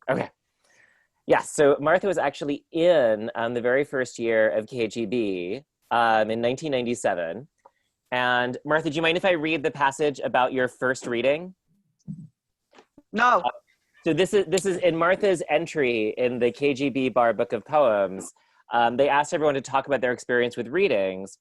Okay. Yeah, so Martha was actually in the very first year of KGB in 1997. And Martha, do you mind if I read the passage about your first reading? No. So this is in Martha's entry in the KGB Bar Book of Poems. They asked everyone to talk about their experience with readings.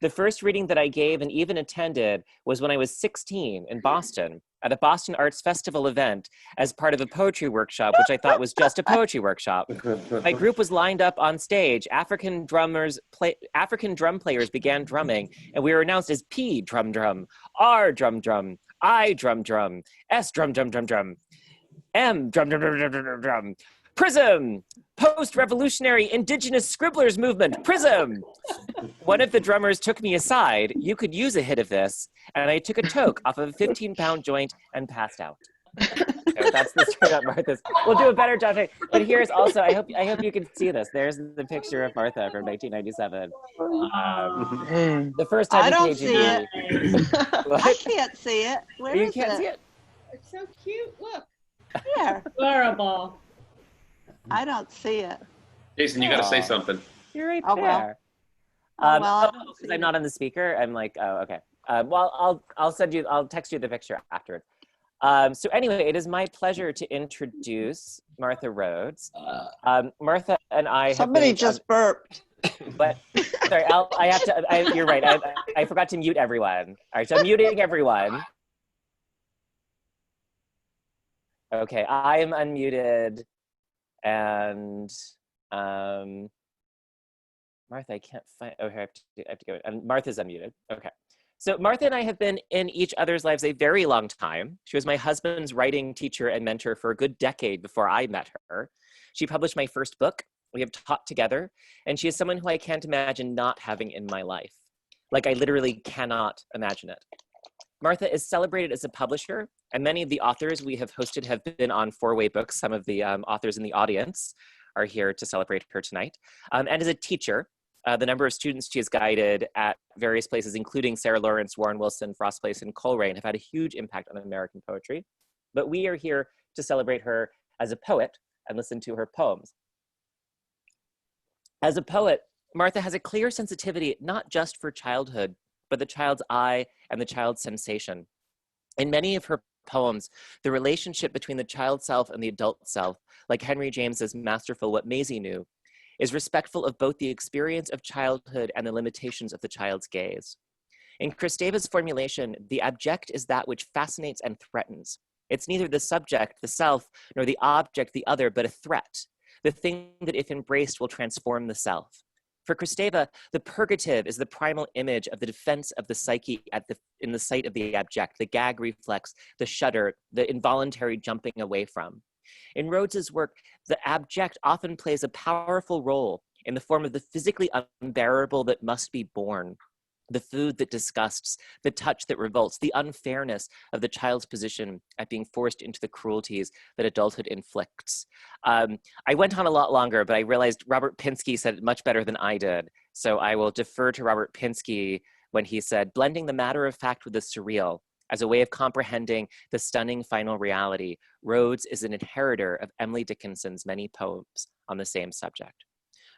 The first reading that I gave and even attended was when I was 16 in Boston at a Boston Arts Festival event as part of a poetry workshop, which I thought was just a poetry workshop. My group was lined up on stage. African drum players began drumming, and we were announced as P drum drum, R drum drum, I drum drum, S drum drum drum drum, M drum drum drum drum drum drum. Prism, post-revolutionary indigenous scribblers movement, Prism. One of the drummers took me aside. You could use a hit of this. And I took a toke off of a 15-pound joint and passed out. So that's the story about Martha's. We'll do a better job. But here's also, I hope you can see this. There's the picture of Martha from 1997. The first time I in don't see KGB. it. I can't see it. Where You is can't it? see it? It's so cute. Look. Here. Adorable. I don't see it. Jason, you got to say something. You're right Oh, well. there. Because I'm not on the speaker. I'm like, oh, okay. Well, I'll text you the picture afterwards. So anyway, it is my pleasure to introduce Martha Rhodes. Martha and I somebody have been, just burped. But sorry, you're right. I forgot to mute everyone. All right, so I'm muting everyone. Okay, I am unmuted, and Martha, I can't find. Oh, here I have to go. And Martha's unmuted. Okay. So Martha and I have been in each other's lives a very long time. She was my husband's writing teacher and mentor for a good decade before I met her. She published my first book. We have taught together, and she is someone who I can't imagine not having in my life. Like, I literally cannot imagine it. Martha is celebrated as a publisher, and many of the authors we have hosted have been on Four-Way Books. Some of the authors in the audience are here to celebrate her tonight. And as a teacher, the number of students she has guided at various places, including Sarah Lawrence, Warren Wilson, Frost Place, and Coleraine, have had a huge impact on American poetry. But we are here to celebrate her as a poet and listen to her poems. As a poet, Martha has a clear sensitivity, not just for childhood, but the child's eye and the child's sensation. In many of her poems, the relationship between the child self and the adult self, like Henry James's masterful What Maisie Knew, is respectful of both the experience of childhood and the limitations of the child's gaze. In Kristeva's formulation, the abject is that which fascinates and threatens. It's neither the subject, the self, nor the object, the other, but a threat, the thing that if embraced will transform the self. For Kristeva, the purgative is the primal image of the defense of the psyche in the sight of the abject, the gag reflex, the shudder, the involuntary jumping away from. In Rhodes's work, the abject often plays a powerful role in the form of the physically unbearable that must be borne, the food that disgusts, the touch that revolts, the unfairness of the child's position at being forced into the cruelties that adulthood inflicts. I went on a lot longer, but I realized Robert Pinsky said it much better than I did. So I will defer to Robert Pinsky when he said, blending the matter of fact with the surreal as a way of comprehending the stunning final reality, Rhodes is an inheritor of Emily Dickinson's many poems on the same subject.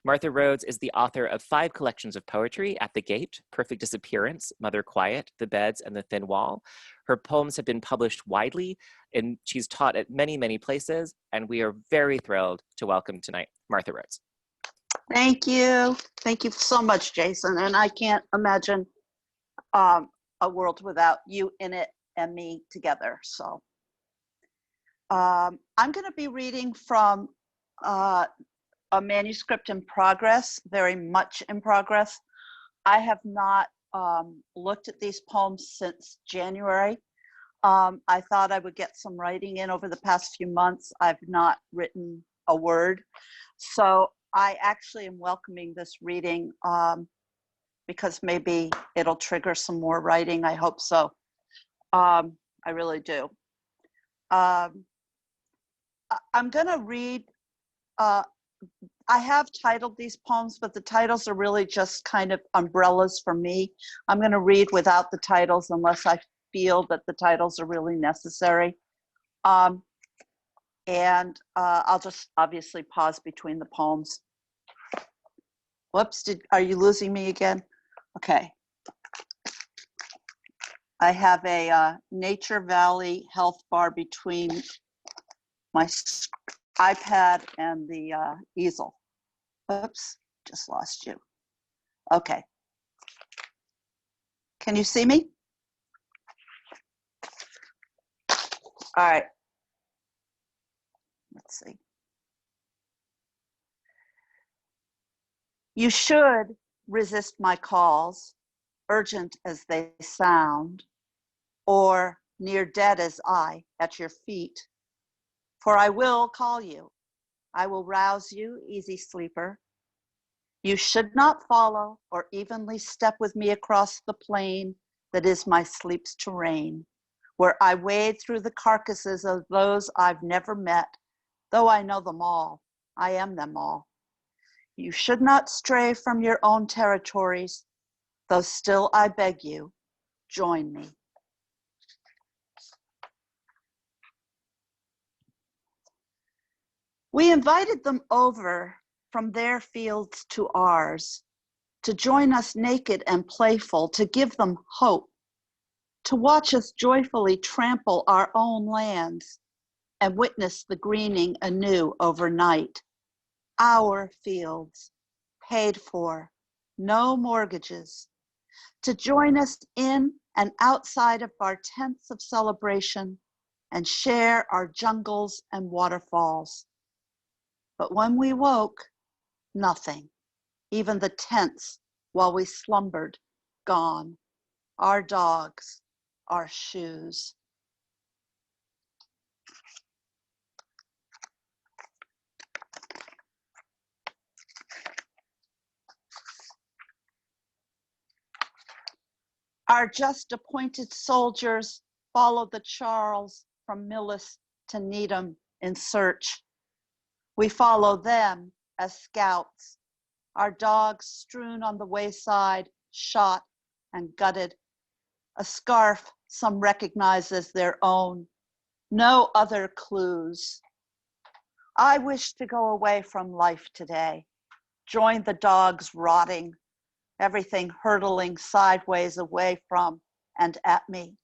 Martha Rhodes is the author of 5 collections of poetry: At the Gate, Perfect Disappearance, Mother Quiet, The Beds, and The Thin Wall. Her poems have been published widely, and she's taught at many, many places, and we are very thrilled to welcome tonight Martha Rhodes. Thank you. Thank you so much, Jason. And I can't imagine a world without you in it and me together. So I'm going to be reading from a manuscript in progress, very much in progress. I have not looked at these poems since January. I thought I would get some writing in over the past few months. I've not written a word. So I actually am welcoming this reading because maybe it'll trigger some more writing. I hope so. I really do. I'm gonna read, I have titled these poems, but the titles are really just kind of umbrellas for me. I'm gonna read without the titles unless I feel that the titles are really necessary. And I'll just obviously pause between the poems. Whoops, are you losing me again? Okay. I have a Nature Valley health bar between my iPad and the easel. Oops, just lost you. Okay. Can you see me? All right. Let's see. You should resist my calls, urgent as they sound, or near dead as I at your feet. For I will call you. I will rouse you, easy sleeper. You should not follow or evenly step with me across the plain that is my sleep's terrain, where I wade through the carcasses of those I've never met, though I know them all. I am them all. You should not stray from your own territories, though still I beg you, join me. We invited them over from their fields to ours, to join us naked and playful, to give them hope, to watch us joyfully trample our own lands and witness the greening anew overnight. Our fields, paid for, no mortgages, to join us in and outside of our tents of celebration and share our jungles and waterfalls. But when we woke, nothing, even the tents while we slumbered, gone, our dogs, our shoes. Our just appointed soldiers followed the Charles from Millis to Needham in search. We follow them as scouts, our dogs strewn on the wayside, shot and gutted, a scarf some recognize as their own, no other clues. I wish to go away from life today, join the dogs rotting, everything hurtling sideways away from and at me.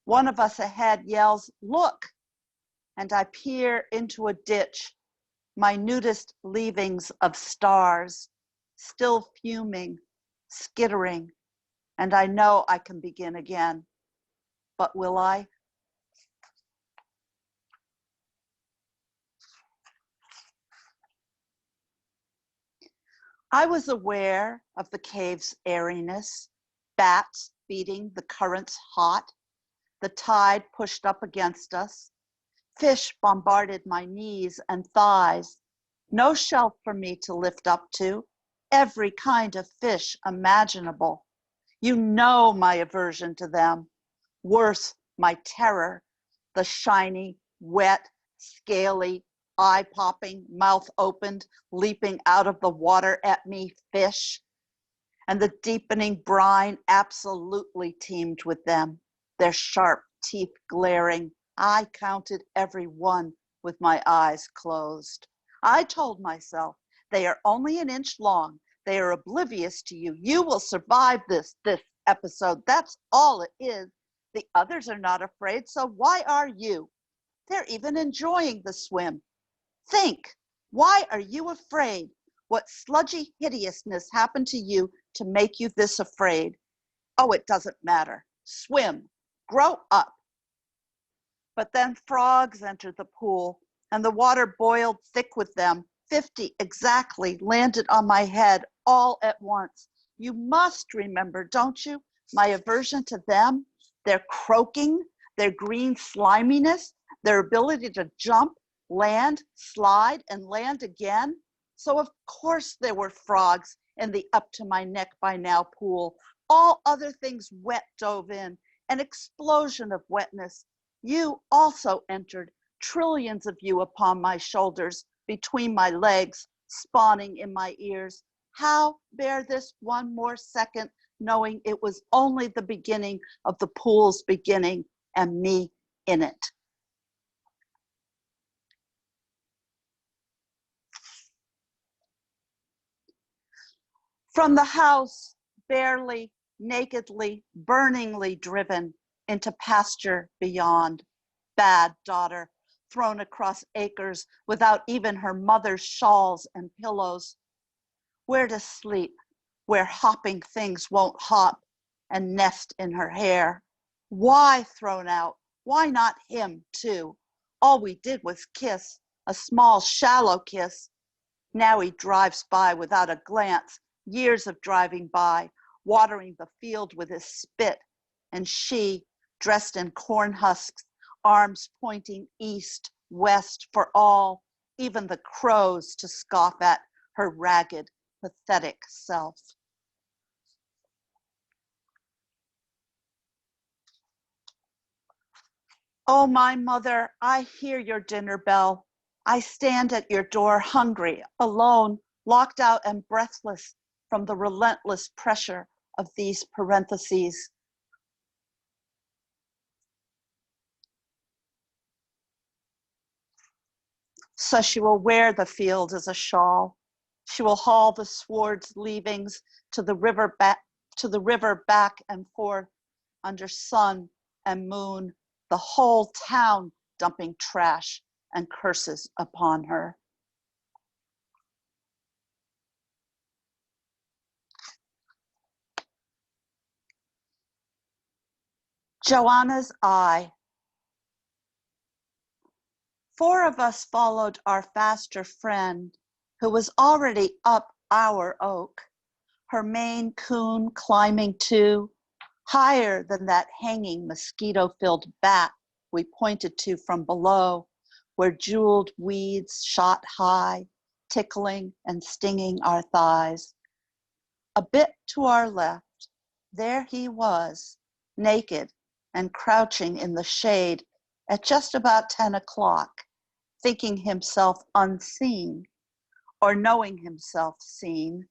One of us ahead yells, "Look!" and I peer into a ditch, minutest leavings of stars, still fuming, skittering, and I know I can begin again. But will I? I was aware of the cave's airiness, bats beating the currents hot, the tide pushed up against us, fish bombarded my knees and thighs, no shelf for me to lift up to, every kind of fish imaginable. You know my aversion to them, worse, my terror, the shiny, wet, scaly, eye-popping, mouth opened, leaping out of the water at me fish. And the deepening brine absolutely teemed with them, their sharp teeth glaring. I counted every one with my eyes closed. I told myself, they are only an inch long. They are oblivious to you. You will survive this episode. That's all it is. The others are not afraid, so why are you? They're even enjoying the swim. Think, why are you afraid? What sludgy hideousness happened to you to make you this afraid? Oh, it doesn't matter. Swim, grow up. But then frogs entered the pool, and the water boiled thick with them. 50 exactly landed on my head all at once. You must remember, don't you, my aversion to them, their croaking, their green sliminess, their ability to jump, land, slide, and land again. So of course there were frogs in the up to my neck by now pool. All other things wet dove in, an explosion of wetness. You also entered, trillions of you upon my shoulders, between my legs, spawning in my ears. How bear this one more second, knowing it was only the beginning of the pool's beginning and me in it? From the house, barely, nakedly, burningly driven into pasture beyond. Bad daughter, thrown across acres without even her mother's shawls and pillows. Where to sleep, where hopping things won't hop and nest in her hair. Why thrown out? Why not him too? All we did was kiss, a small, shallow kiss. Now he drives by without a glance, years of driving by, watering the field with his spit, and she, dressed in corn husks, arms pointing east, west for all, even the crows to scoff at her ragged, pathetic self. Oh, my mother, I hear your dinner bell. I stand at your door hungry, alone, locked out and breathless from the relentless pressure of these parentheses. So she will wear the field as a shawl. She will haul the sward's leavings to the river back and forth under sun and moon, the whole town dumping trash and curses upon her. Joanna's eye. 4 of us followed our faster friend, who was already up our oak, her Maine coon climbing too, higher than that hanging mosquito-filled bat we pointed to from below, where jeweled weeds shot high, tickling and stinging our thighs. A bit to our left, there he was, naked and crouching in the shade at just about 10 o'clock, thinking himself unseen or knowing himself seen,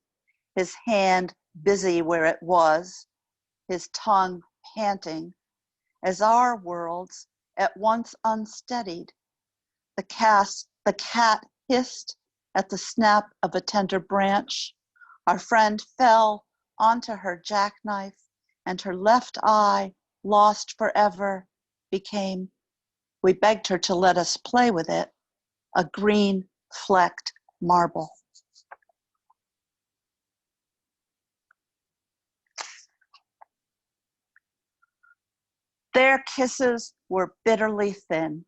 his hand busy where it was, his tongue panting, as our worlds at once unsteadied. The cat hissed at the snap of a tender branch. Our friend fell onto her jackknife, and her left eye, lost forever, became, we begged her to let us play with it, a green flecked marble. Their kisses were bitterly thin.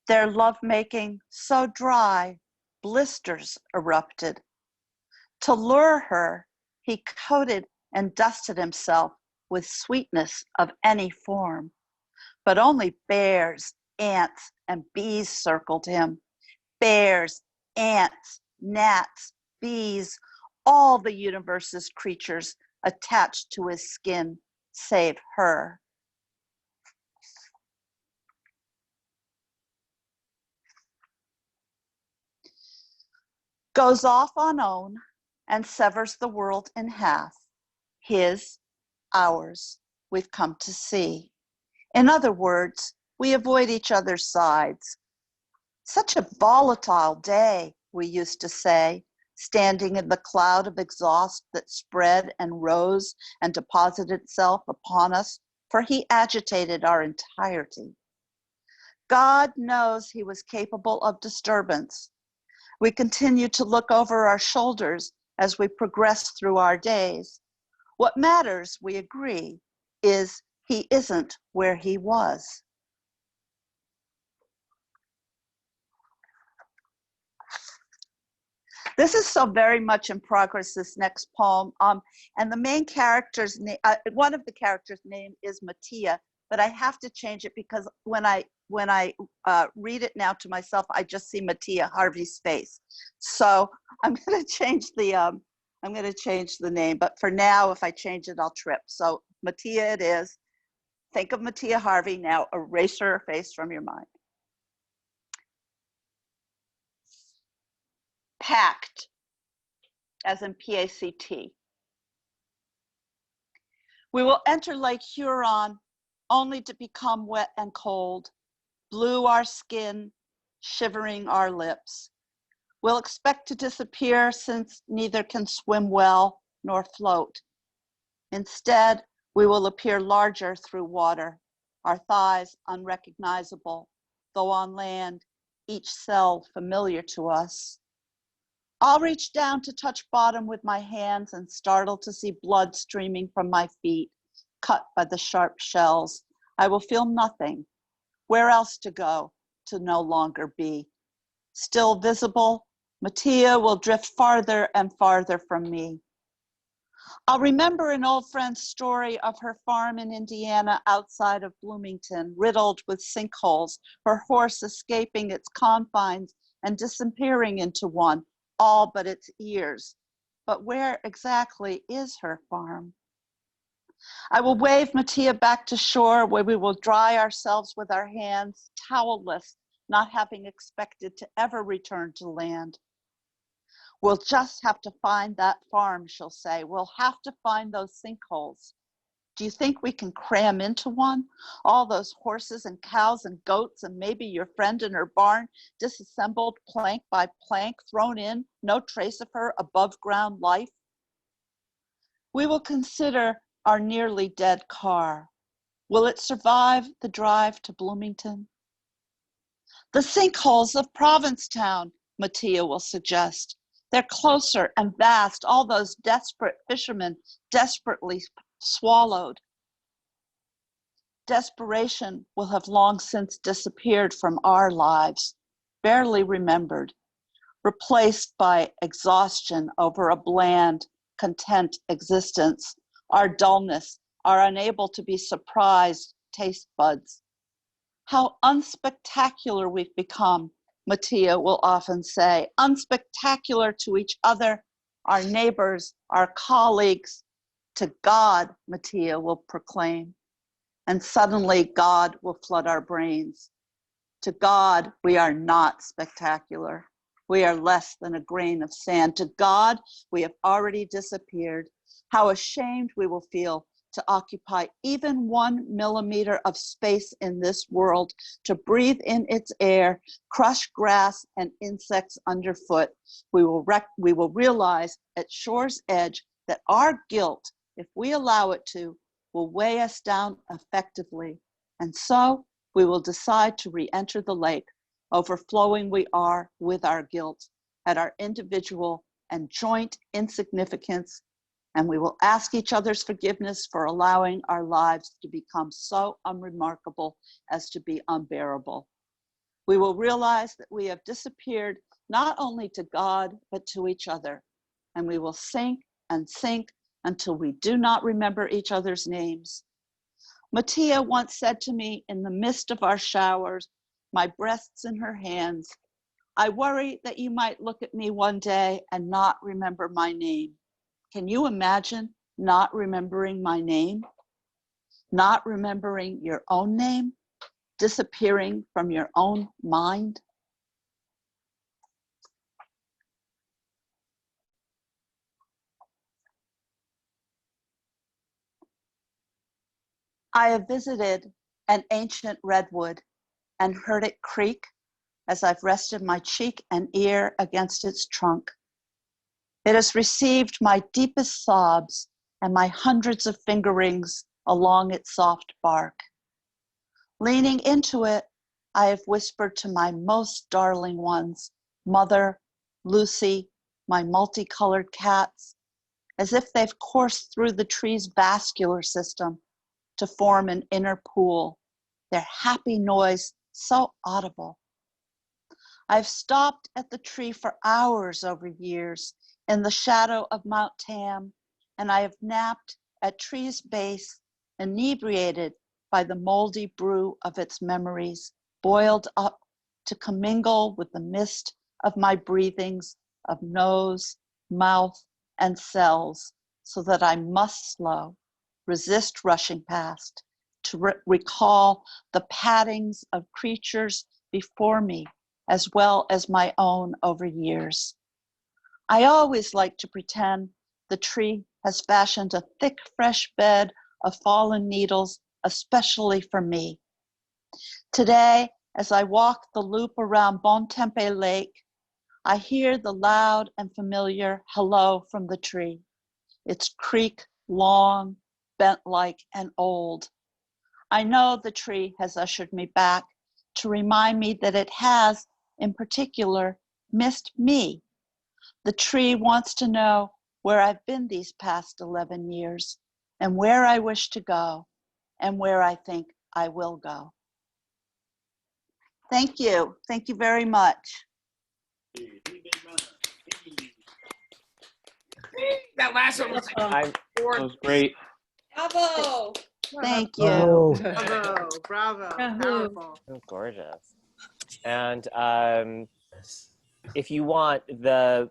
Their lovemaking so dry, blisters erupted. To lure her, he coated and dusted himself with sweetness of any form. But only bears, ants, and bees circled him. Bears, ants, gnats, bees, all the universe's creatures attached to his skin, save her. Goes off on own and severs the world in half. His, ours, we've come to see. In other words, we avoid each other's sides. Such a volatile day, we used to say, standing in the cloud of exhaust that spread and rose and deposited itself upon us, for he agitated our entirety. God knows he was capable of disturbance. We continue to look over our shoulders as we progress through our days. What matters, we agree, is he isn't where he was. This is so very much in progress, this next poem. And the main character's name, one of the characters' name is Mattia, but I have to change it because when I read it now to myself, I just see Mattia Harvey's face. So I'm going to change the name. But for now, if I change it, I'll trip. So Mattia it is. Think of Mattia Harvey now. Erase her face from your mind. Packed, as in P-A-C-T. We will enter Lake Huron only to become wet and cold, blue our skin, shivering our lips. We'll expect to disappear since neither can swim well nor float. Instead, we will appear larger through water, our thighs unrecognizable, though on land, each cell familiar to us. I'll reach down to touch bottom with my hands and startle to see blood streaming from my feet, cut by the sharp shells. I will feel nothing. Where else to go to no longer be? Still visible, Mattia will drift farther and farther from me. I'll remember an old friend's story of her farm in Indiana outside of Bloomington, riddled with sinkholes, her horse escaping its confines and disappearing into one, all but its ears. But where exactly is her farm? I will wave Mattia back to shore where we will dry ourselves with our hands, towelless, not having expected to ever return to land. We'll just have to find that farm, she'll say. We'll have to find those sinkholes. Do you think we can cram into one? All those horses and cows and goats and maybe your friend in her barn, disassembled plank by plank, thrown in, no trace of her above ground life. We will consider our nearly dead car. Will it survive the drive to Bloomington? The sinkholes of Provincetown, Mattia will suggest. They're closer and vast, all those desperate fishermen desperately swallowed. Desperation will have long since disappeared from our lives, barely remembered, replaced by exhaustion over a bland, content existence, our dullness, our unable to be surprised taste buds. How unspectacular we've become, Mattia will often say, unspectacular to each other, our neighbors, our colleagues, to God, Mattia will proclaim. And suddenly God will flood our brains. To God, we are not spectacular. We are less than a grain of sand. To God, we have already disappeared. How ashamed we will feel to occupy even 1 millimeter of space in this world, to breathe in its air, crush grass and insects underfoot. We will realize at shore's edge that our guilt, if we allow it to, will weigh us down effectively. And so we will decide to re-enter the lake, overflowing we are with our guilt at our individual and joint insignificance, and we will ask each other's forgiveness for allowing our lives to become so unremarkable as to be unbearable. We will realize that we have disappeared not only to God, but to each other, and we will sink and sink until we do not remember each other's names. Mattia once said to me in the midst of our showers, my breasts in her hands, I worry that you might look at me one day and not remember my name. Can you imagine not remembering my name? Not remembering your own name? Disappearing from your own mind? I have visited an ancient redwood and heard it creak as I've rested my cheek and ear against its trunk. It has received my deepest sobs and my hundreds of fingerings along its soft bark. Leaning into it, I have whispered to my most darling ones, Mother, Lucy, my multicolored cats, as if they've coursed through the tree's vascular system to form an inner pool, their happy noise so audible. I've stopped at the tree for hours over years in the shadow of Mount Tam, and I have napped at tree's base, inebriated by the moldy brew of its memories, boiled up to commingle with the mist of my breathings of nose, mouth, and cells, so that I must slow, resist rushing past, to recall the pattings of creatures before me, as well as my own over years. I always like to pretend the tree has fashioned a thick, fresh bed of fallen needles, especially for me. Today, as I walk the loop around Bontempe Lake, I hear the loud and familiar hello from the tree. its creak long, bent-like, and old. I know the tree has ushered me back to remind me that it has, in particular, missed me. The tree wants to know where I've been these past 11 years and where I wish to go and where I think I will go. Thank you. Thank you very much. That last one was I'm, That was great. Bravo. Thank you. Oh, Bravo, bravo, Yahoo. powerful. so gorgeous. And if you want the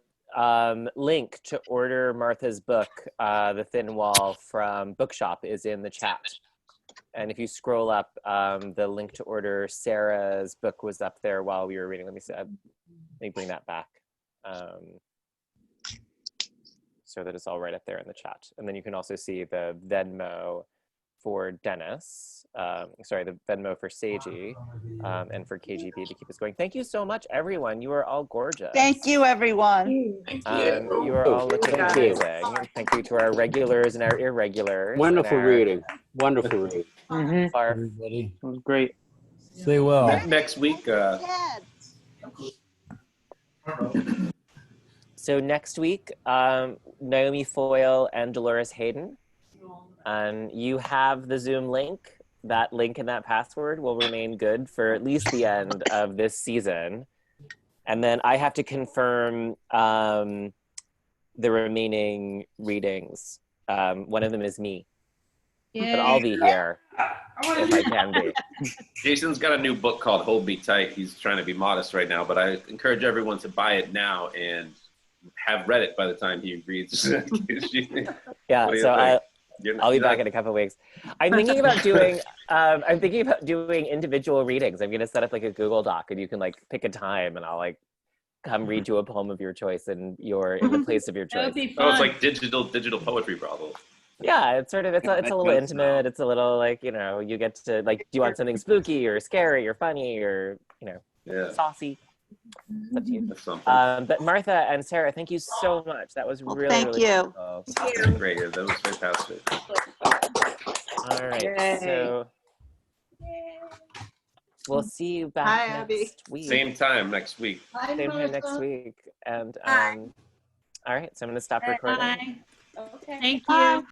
link to order Martha's book, The Thin Wall from Bookshop is in the chat. And if you scroll up, the link to order Sarah's book was up there while we were reading. Let me bring that back. So that it's all right up there in the chat. And then you can also see the Venmo for Dennis, the Venmo for Seiji, and for KGB to keep us going. Thank you so much, everyone. You are all gorgeous. Thank you, everyone. You are all looking Thank you. amazing. And thank you to our regulars and our irregulars. Wonderful and our reading. Wonderful reading. Mm-hmm. Our, Everybody, It was great. stay well. next week. so next week, Naomi Foyle and Dolores Hayden. You have the Zoom link. That link and that password will remain good for at least the end of this season. And then I have to confirm the remaining readings. One of them is me. But I'll be here if I can be. Jason's got a new book called Hold Me Tight. He's trying to be modest right now, but I encourage everyone to buy it now and have read it by the time he reads. Yeah, so I'll be back in in a couple of weeks. I'm thinking about doing individual readings. I'm gonna set up like a Google Doc, and you can like pick a time, and I'll like come read you a poem of your choice, and you're in the place of your That would choice. be Oh, it's fun. like digital poetry problem. Yeah, it's sort of it's a little does intimate. sound- It's a little like you get to like, do you want something spooky or scary or funny or Yeah, saucy? It's up to you. that's something. But Martha and Sarah, thank you so much. That was Well, really thank really you. cool. Great. Yeah, that was fantastic. All right, Yay. so we'll see you back Hi, next Abby. week. Same time next week. Same time next week. And all right, so I'm gonna stop recording. Bye. Okay. Thank Bye. you.